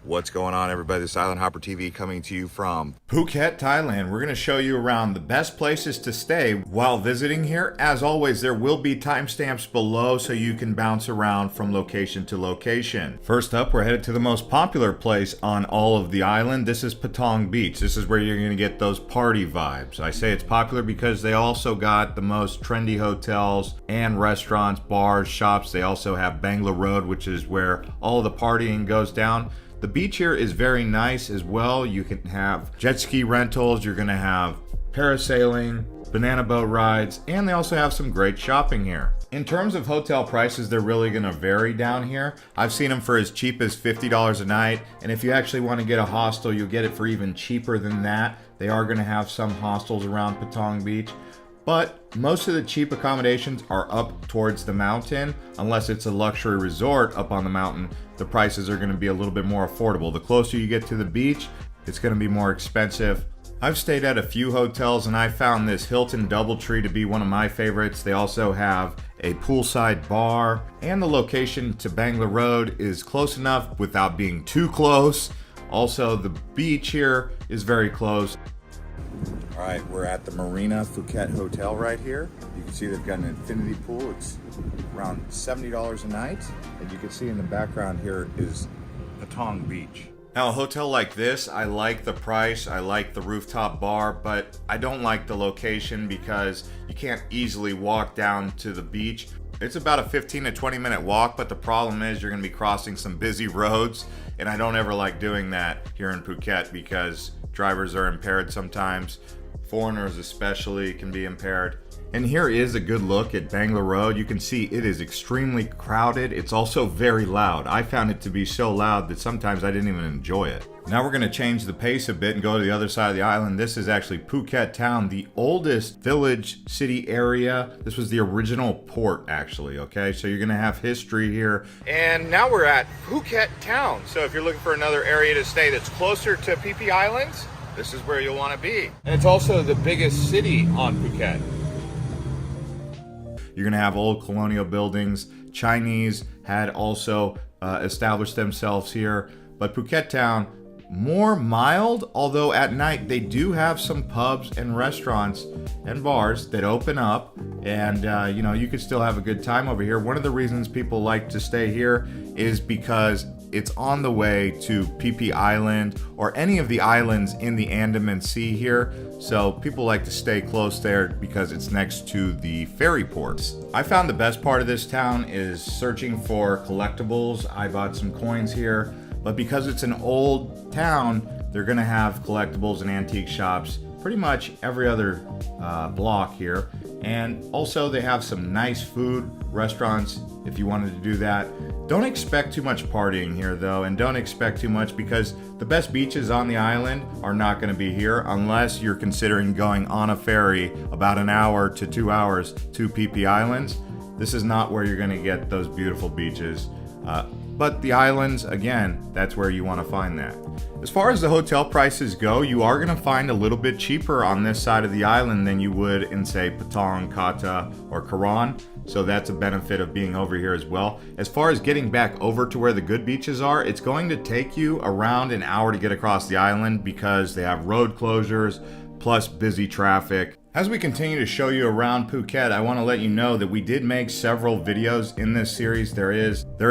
What's going on, everybody? This is Island Hopper TV coming to you from Phuket, Thailand. We're going to show you around the best places to stay while visiting here. As always, there will be timestamps below so you can bounce around from location to location. First up, we're headed to the most popular place on all of the island. This is Patong Beach. This is where you're going to get those party vibes. I say it's popular because they also got the most trendy hotels and restaurants, bars, shops. They also have Bangla Road, which is where all the partying goes down. The beach here is very nice as well. You can have jet ski rentals, you're gonna have parasailing, banana boat rides, and they also have some great shopping here. In terms of hotel prices, they're really gonna vary down here. I've seen them for as cheap as $50 a night, and if you actually wanna get a hostel, you'll get it for even cheaper than that. They are gonna have some hostels around Patong Beach, but most of the cheap accommodations are up towards the mountain. Unless it's a luxury resort up on the mountain, the prices are going to be a little bit more affordable. The closer you get to the beach, it's going to be more expensive. I've stayed at a few hotels and I found this Hilton Doubletree to be one of my favorites. They also have a poolside bar, and the location to Bangla Road is close enough without being too close. Also, the beach here is very close. All right, we're at the Marina Phuket Hotel right here. You can see they've got an infinity pool. It's around $70 a night. And you can see in the background here is Patong Beach. Now, a hotel like this, I like the price, I like the rooftop bar, but I don't like the location because you can't easily walk down to the beach. It's about a 15 to 20 minute walk, but the problem is you're gonna be crossing some busy roads, and I don't ever like doing that here in Phuket because drivers are impaired sometimes. Foreigners especially can be impaired. And here is a good look at Bangla Road. You can see it is extremely crowded. It's also very loud. I found it to be so loud that sometimes I didn't even enjoy it. Now we're gonna change the pace a bit and go to the other side of the island. This is actually Phuket town, the oldest village city area. This was the original port actually, okay? So you're gonna have history here. And now we're at Phuket town. So if you're looking for another area to stay that's closer to Phi Phi Islands, this is where you'll wanna be. And it's also the biggest city on Phuket. You're gonna have old colonial buildings. Chinese had also established themselves here, but Phuket town, more mild, although at night they do have some pubs and restaurants and bars that open up, and you know, you could still have a good time over here. One of the reasons people like to stay here is because it's on the way to Phi Phi Island or any of the islands in the Andaman Sea here. So people like to stay close there because it's next to the ferry ports. I found the best part of this town is searching for collectibles. I bought some coins here, but because it's an old town, they're gonna have collectibles and antique shops pretty much every other block here. And also they have some nice food restaurants if you wanted to do that. Don't expect too much partying here though, and don't expect too much because the best beaches on the island are not going to be here unless you're considering going on a ferry about an hour to 2 hours to Phi Phi Islands. This is not where you're going to get those beautiful beaches. But the islands, again, that's where you want to find that. As far as the hotel prices go, you are going to find a little bit cheaper on this side of the island than you would in, say, Patong, Kata, or Karan. So that's a benefit of being over here as well. As far as getting back over to where the good beaches are, it's going to take you around an hour to get across the island because they have road closures plus busy traffic. As we continue to show you around Phuket, I want to let you know that we did make several videos in this series. There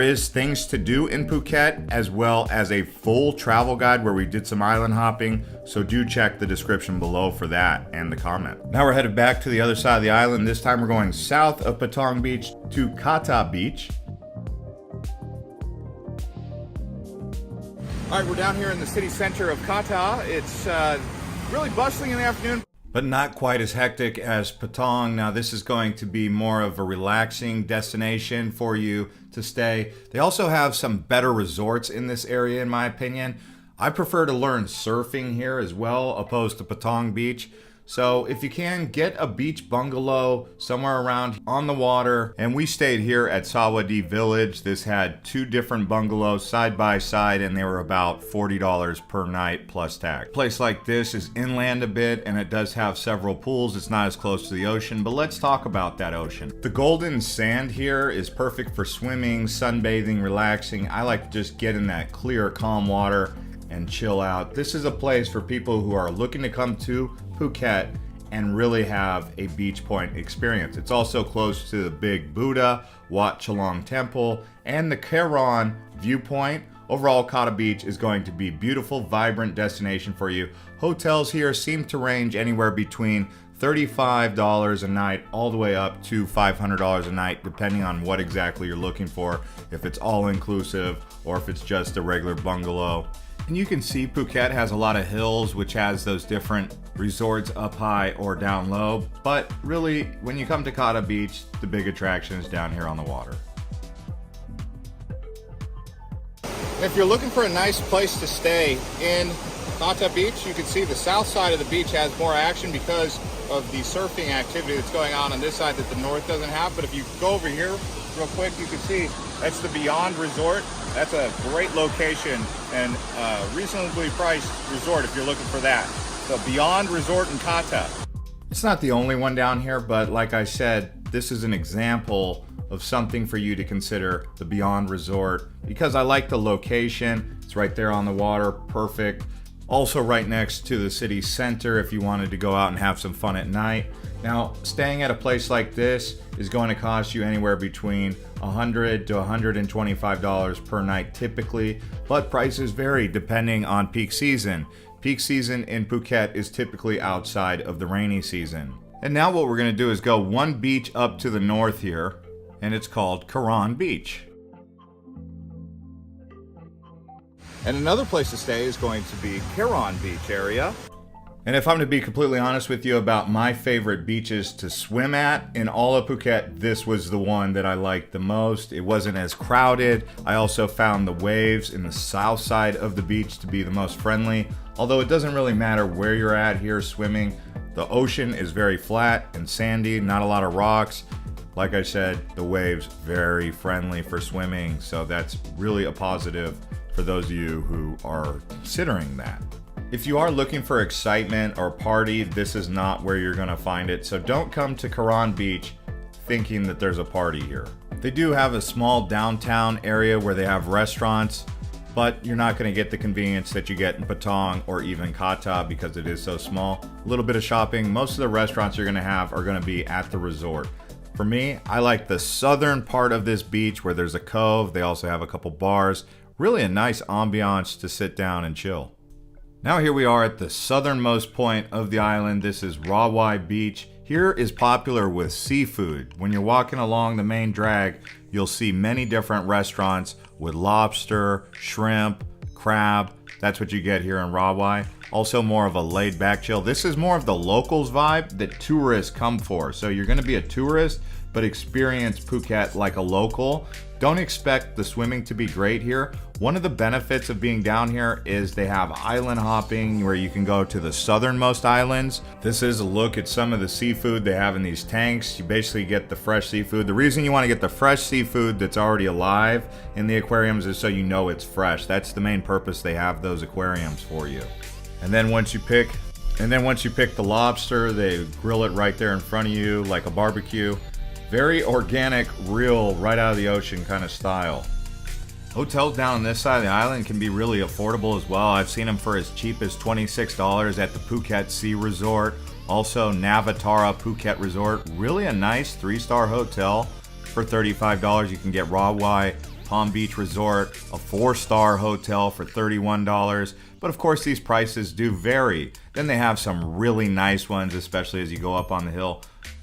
is things to do in Phuket, as well as a full travel guide where we did some island hopping. So do check the description below for that and the comment. Now we're headed back to the other side of the island. This time we're going south of Patong Beach to Kata Beach. All right, we're down here in the city center of Kata. It's really bustling in the afternoon, but not quite as hectic as Patong. Now this is going to be more of a relaxing destination for you to stay. They also have some better resorts in this area in my opinion. I prefer to learn surfing here as well opposed to Patong Beach. So if you can, get a beach bungalow somewhere around on the water. And we stayed here at Sawadee Village. This had 2 different bungalows side by side, and they were about $40 per night plus tax. A place like this is inland a bit, and it does have several pools. It's not as close to the ocean, but let's talk about that ocean. The golden sand here is perfect for swimming, sunbathing, relaxing. I like to just get in that clear, calm water and chill out. This is a place for people who are looking to come to Phuket and really have a beach point experience. It's also close to the big Buddha, Wat Chalong Temple, and the Kharon viewpoint. Overall, Kata Beach is going to be a beautiful, vibrant destination for you. Hotels here seem to range anywhere between $35 a night all the way up to $500 a night, depending on what exactly you're looking for, if it's all inclusive or if it's just a regular bungalow. And you can see Phuket has a lot of hills, which has those different resorts up high or down low. But really, when you come to Kata Beach, the big attraction is down here on the water. If you're looking for a nice place to stay in Kata Beach, you can see the south side of the beach has more action because of the surfing activity that's going on this side that the north doesn't have. But if you go over here real quick, you can see that's the Beyond Resort. That's a great location and reasonably priced resort if you're looking for that. So Beyond Resort in Kata. It's not the only one down here, but like I said, this is an example of something for you to consider, the Beyond Resort, because I like the location. It's right there on the water, perfect. Also right next to the city center if you wanted to go out and have some fun at night. Now, staying at a place like this is going to cost you anywhere between $100 to $125 per night typically, but prices vary depending on peak season. Peak season in Phuket is typically outside of the rainy season. And now what we're going to do is go one beach up to the north here, and it's called Kharon Beach. And another place to stay is going to be Kharon Beach area. And if I'm to be completely honest with you about my favorite beaches to swim at in all of Phuket, this was the one that I liked the most. It wasn't as crowded. I also found the waves in the south side of the beach to be the most friendly. Although it doesn't really matter where you're at here swimming. The ocean is very flat and sandy, not a lot of rocks. Like I said, the waves very friendly for swimming. So that's really a positive for those of you who are considering that. If you are looking for excitement or party, this is not where you're gonna find it. So don't come to Kharon Beach thinking that there's a party here. They do have a small downtown area where they have restaurants, but you're not gonna get the convenience that you get in Patong or even Kata because it is so small. A little bit of shopping. Most of the restaurants you're gonna have are gonna be at the resort. For me, I like the southern part of this beach where there's a cove. They also have a couple bars. Really a nice ambiance to sit down and chill. Now here we are at the southernmost point of the island. This is Rawai Beach. Here is popular with seafood. When you're walking along the main drag, you'll see many different restaurants with lobster, shrimp, crab. That's what you get here in Rawai. Also more of a laid back chill. This is more of the locals vibe that tourists come for. So you're gonna be a tourist, but experience Phuket like a local. Don't expect the swimming to be great here. One of the benefits of being down here is they have island hopping where you can go to the southernmost islands. This is a look at some of the seafood they have in these tanks. You basically get the fresh seafood. The reason you want to get the fresh seafood that's already alive in the aquariums is so you know it's fresh. That's the main purpose they have those aquariums for you. And then once you pick the lobster, they grill it right there in front of you like a barbecue. Very organic, real, right out of the ocean kind of style. Hotels down on this side of the island can be really affordable as well. I've seen them for as cheap as $26 at the Phuket Sea Resort. Also Navatara Phuket Resort. Really a nice 3-star hotel for $35. You can get Rawai Palm Beach Resort, a 4-star hotel for $31. But of course these prices do vary. Then they have some really nice ones, especially as you go up on the hill.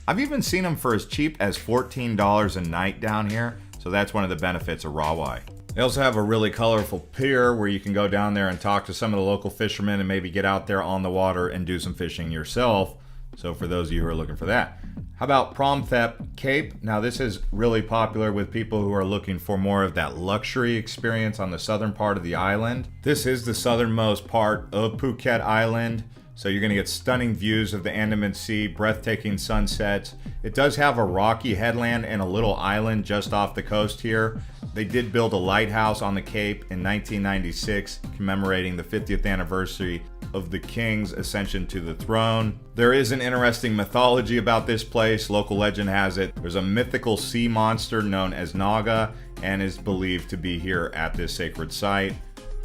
I've even seen them for as cheap as $14 a night down here, so that's one of the benefits of Rawai. They also have a really colorful pier where you can go down there and talk to some of the local fishermen and maybe get out there on the water and do some fishing yourself. So for those of you who are looking for that. How about Promthep Cape? Now this is really popular with people who are looking for more of that luxury experience on the southern part of the island. This is the southernmost part of Phuket Island. So you're going to get stunning views of the Andaman Sea, breathtaking sunsets. It does have a rocky headland and a little island just off the coast here. They did build a lighthouse on the Cape in 1996, commemorating the 50th anniversary of the king's ascension to the throne. There is an interesting mythology about this place. Local legend has it there's a mythical sea monster known as Naga and is believed to be here at this sacred site.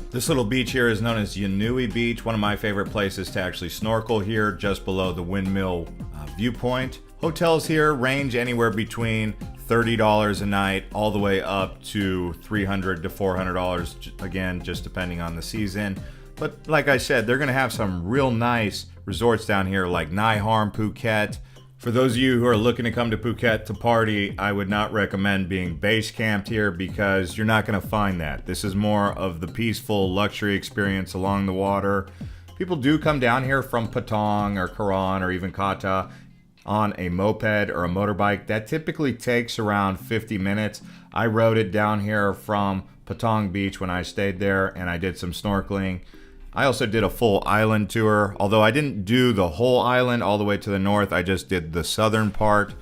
This little beach here is known as Yanui Beach, one of my favorite places to actually snorkel here, just below the windmill viewpoint. Hotels here range anywhere between $30 a night all the way up to $300 to $400, again, just depending on the season. But like I said, they're going to have some real nice resorts down here like Nai Harm, Phuket. For those of you who are looking to come to Phuket to party, I would not recommend being base camped here because you're not going to find that. This is more of the peaceful luxury experience along the water. People do come down here from Patong or Karan or even Kata on a moped or a motorbike. That typically takes around 50 minutes. I rode it down here from Patong Beach when I stayed there and I did some snorkeling. I also did a full island tour, although I didn't do the whole island all the way to the north. I just did the southern part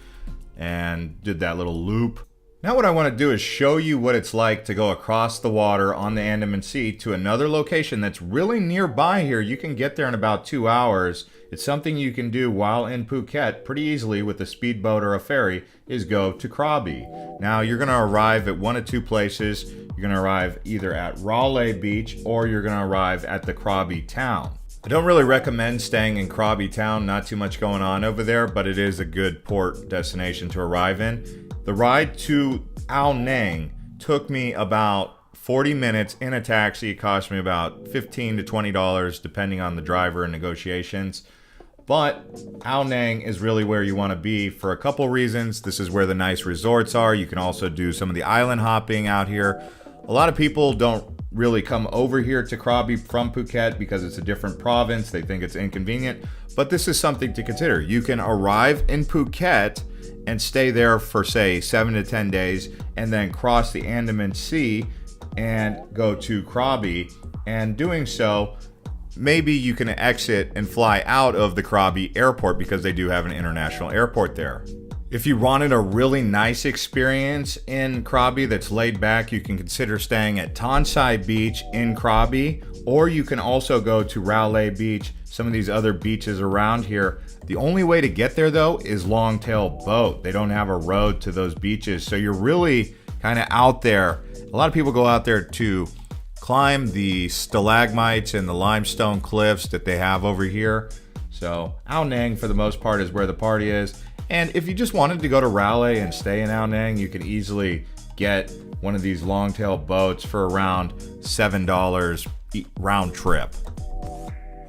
and did that little loop. Now what I want to do is show you what it's like to go across the water on the Andaman Sea to another location that's really nearby here. You can get there in about 2 hours. It's something you can do while in Phuket pretty easily with a speedboat or a ferry, is go to Krabi. Now you're going to arrive at one of two places. You're going to arrive either at Raleigh Beach or you're going to arrive at the Krabi town. I don't really recommend staying in Krabi town, not too much going on over there, but it is a good port destination to arrive in. The ride to Ao Nang took me about 40 minutes in a taxi. It cost me about $15 to $20 depending on the driver and negotiations. But Ao Nang is really where you want to be for a couple reasons. This is where the nice resorts are. You can also do some of the island hopping out here. A lot of people don't really come over here to Krabi from Phuket because it's a different province. They think it's inconvenient, but this is something to consider. You can arrive in Phuket and stay there for say 7 to 10 days and then cross the Andaman Sea and go to Krabi. And doing so, maybe you can exit and fly out of the Krabi airport because they do have an international airport there. If you wanted a really nice experience in Krabi that's laid back, you can consider staying at Tonsai Beach in Krabi, or you can also go to Raleigh Beach, some of these other beaches around here. The only way to get there though is longtail boat. They don't have a road to those beaches, so you're really kind of out there. A lot of people go out there to climb the stalagmites and the limestone cliffs that they have over here. So Ao Nang for the most part is where the party is. And if you just wanted to go to Raleigh and stay in Ao Nang, you can easily get one of these longtail boats for around $7 round trip.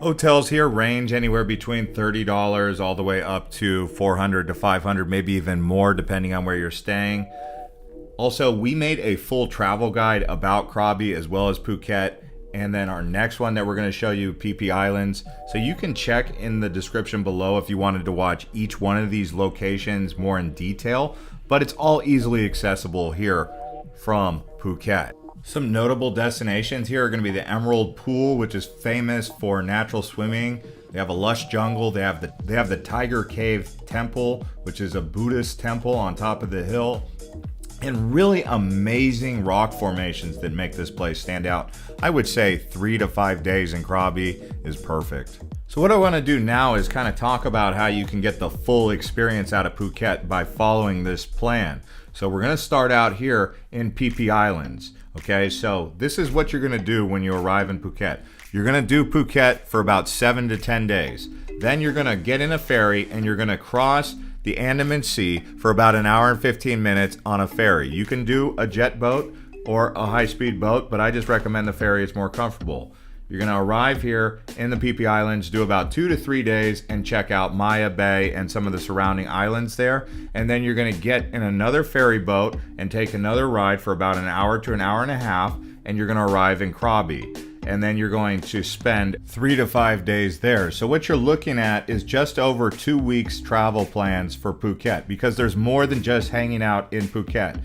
Hotels here range anywhere between $30 all the way up to $400 to $500, maybe even more depending on where you're staying. Also, we made a full travel guide about Krabi as well as Phuket. And then our next one that we're going to show you, Phi Phi Islands. So you can check in the description below if you wanted to watch each one of these locations more in detail. But it's all easily accessible here from Phuket. Some notable destinations here are going to be the Emerald Pool, which is famous for natural swimming. They have a lush jungle. They have the Tiger Cave Temple, which is a Buddhist temple on top of the hill. And really amazing rock formations that make this place stand out. I would say 3 to 5 days in Krabi is perfect. So what I want to do now is kind of talk about how you can get the full experience out of Phuket by following this plan. So we're going to start out here in Phi Phi Islands. Okay, so this is what you're going to do when you arrive in Phuket. You're going to do Phuket for about 7 to 10 days. Then you're going to get in a ferry and you're going to cross the Andaman Sea for about an hour and 15 minutes on a ferry. You can do a jet boat or a high-speed boat, but I just recommend the ferry. It's more comfortable. You're going to arrive here in the Phi Phi Islands, do about 2 to 3 days, and check out Maya Bay and some of the surrounding islands there. And then you're going to get in another ferry boat and take another ride for about an hour to an hour and a half, and you're going to arrive in Krabi. And then you're going to spend 3 to 5 days there. So what you're looking at is just over 2 weeks travel plans for Phuket, because there's more than just hanging out in Phuket.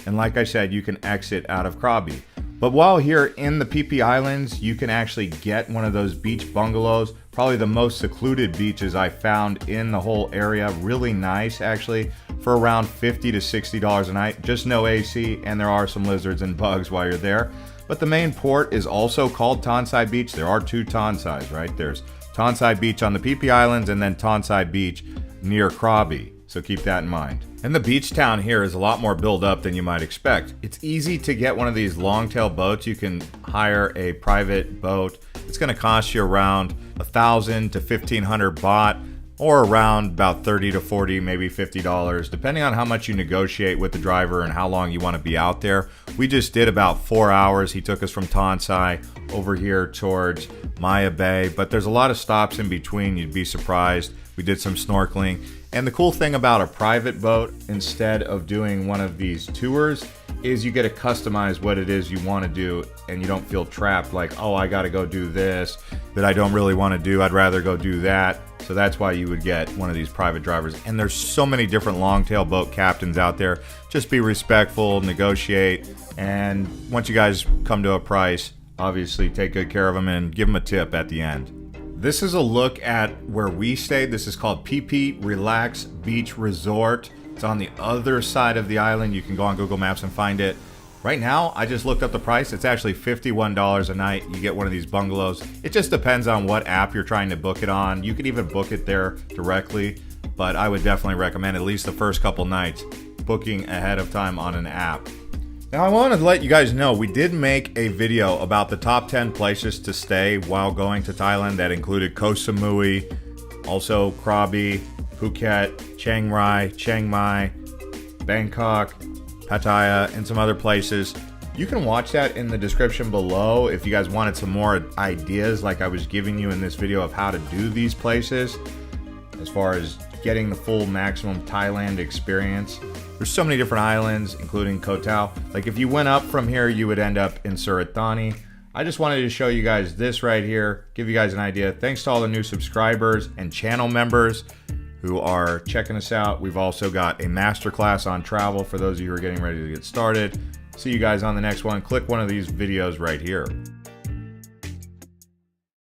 And like I said, you can exit out of Krabi. But while here in the Phi Phi Islands, you can actually get one of those beach bungalows. Probably the most secluded beaches I found in the whole area. Really nice, actually, for around $50 to $60 a night. Just no AC, and there are some lizards and bugs while you're there. But the main port is also called Tonsai Beach. There are two Tonsais, right? There's Tonsai Beach on the Phi Phi Islands, and then Tonsai Beach near Krabi. So keep that in mind. And the beach town here is a lot more built up than you might expect. It's easy to get one of these longtail boats. You can hire a private boat. It's going to cost you around 1,000 to 1,500 baht, or around about 30 to 40, maybe $50, depending on how much you negotiate with the driver and how long you want to be out there. We just did about 4 hours. He took us from Tonsai over here towards Maya Bay, but there's a lot of stops in between. You'd be surprised. We did some snorkeling. And the cool thing about a private boat, instead of doing one of these tours, is you get to customize what it is you want to do, and you don't feel trapped like, oh, I got to go do this that I don't really want to do. I'd rather go do that. So that's why you would get one of these private drivers. And there's so many different longtail boat captains out there. Just be respectful, negotiate, and once you guys come to a price, obviously take good care of them and give them a tip at the end. This is a look at where we stayed. This is called Phi Phi Relax Beach Resort. It's on the other side of the island. You can go on Google Maps and find it. Right now, I just looked up the price. It's actually $51 a night. You get one of these bungalows. It just depends on what app you're trying to book it on. You could even book it there directly, but I would definitely recommend at least the first couple nights booking ahead of time on an app. Now, I wanted to let you guys know we did make a video about the top 10 places to stay while going to Thailand that included Koh Samui, also Krabi, Phuket, Chiang Rai, Chiang Mai, Bangkok, Pattaya, and some other places. You can watch that in the description below if you guys wanted some more ideas like I was giving you in this video of how to do these places as far as getting the full maximum Thailand experience. There's so many different islands, including Koh Tao. Like if you went up from here, you would end up in Surat Thani. I just wanted to show you guys this right here, give you guys an idea. Thanks to all the new subscribers and channel members who are checking us out. We've also got a masterclass on travel for those of you who are getting ready to get started. See you guys on the next one. Click one of these videos right here.